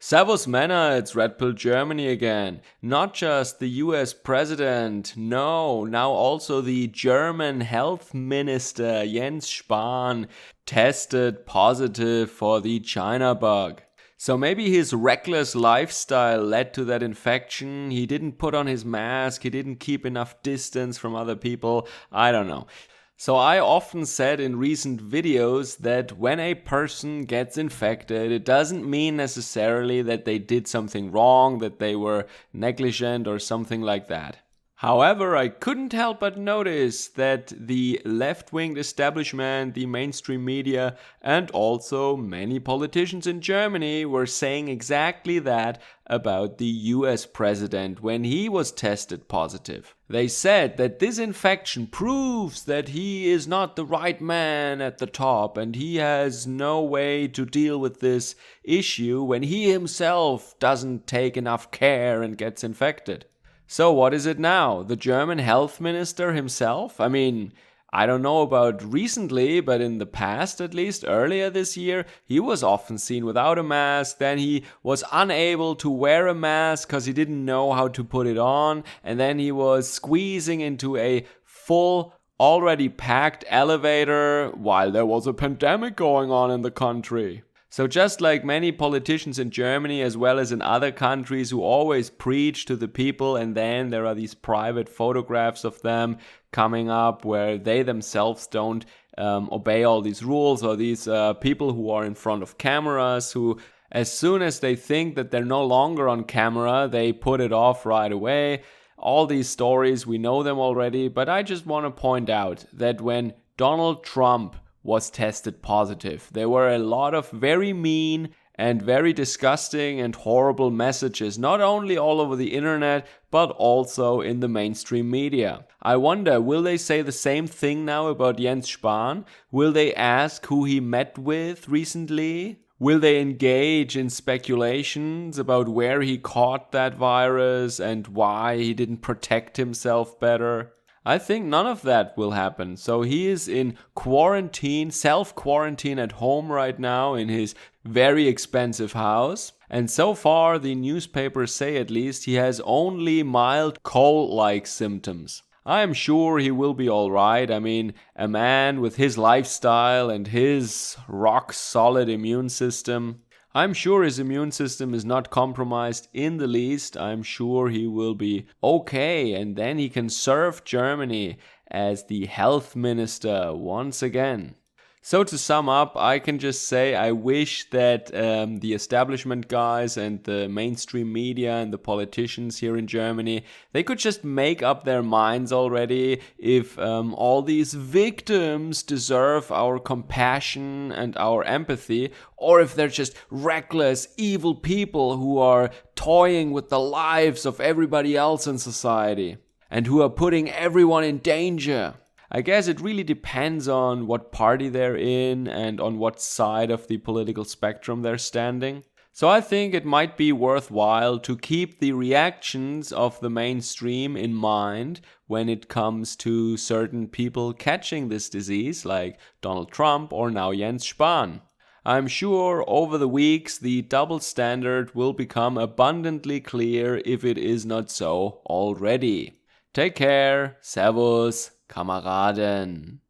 Servus Männer, it's Red Pill Germany again. Not just the US president, no, now also the German health minister Jens Spahn tested positive for the China bug. So maybe his reckless lifestyle led to that infection. He didn't put on his mask, he didn't keep enough distance from other people. I don't know. So I often said in recent videos that when a person gets infected, it doesn't mean necessarily that they did something wrong, that they were negligent or something like that. However, I couldn't help but notice that the left-wing establishment, the mainstream media, and also many politicians in Germany were saying exactly that about the US president when he was tested positive. They said that this infection proves that he is not the right man at the top and he has no way to deal with this issue when he himself doesn't take enough care and gets infected. So what is it now? The German health minister himself? I mean, I don't know about recently, but in the past, at least earlier this year, he was often seen without a mask. Then he was unable to wear a mask because he didn't know how to put it on. And then he was squeezing into a full, already packed elevator while there was a pandemic going on in the country. So just like many politicians in Germany as well as in other countries who always preach to the people, and then there are these private photographs of them coming up where they themselves don't obey all these rules, or these people who are in front of cameras who, as soon as they think that they're no longer on camera, they put it off right away. All these stories, we know them already, but I just want to point out that when Donald Trump was tested positive, there were a lot of very mean and very disgusting and horrible messages, not only all over the internet, but also in the mainstream media. I wonder, will they say the same thing now about Jens Spahn? Will they ask who he met with recently? Will they engage in speculations about where he caught that virus and why he didn't protect himself better? I think none of that will happen. So he is in quarantine, self-quarantine at home right now in his very expensive house. And so far, the newspapers say at least, he has only mild cold-like symptoms. I am sure he will be alright. I mean, a man with his lifestyle and his rock-solid immune system, I'm sure his immune system is not compromised in the least. I'm sure he will be okay, and then he can serve Germany as the health minister once again. So to sum up, I can just say I wish that the establishment guys and the mainstream media and the politicians here in Germany, they could just make up their minds already if all these victims deserve our compassion and our empathy, or if they're just reckless, evil people who are toying with the lives of everybody else in society and who are putting everyone in danger. I guess it really depends on what party they're in and on what side of the political spectrum they're standing. So I think it might be worthwhile to keep the reactions of the mainstream in mind when it comes to certain people catching this disease, like Donald Trump or now Jens Spahn. I'm sure over the weeks the double standard will become abundantly clear if it is not so already. Take care, Servus, Kameraden.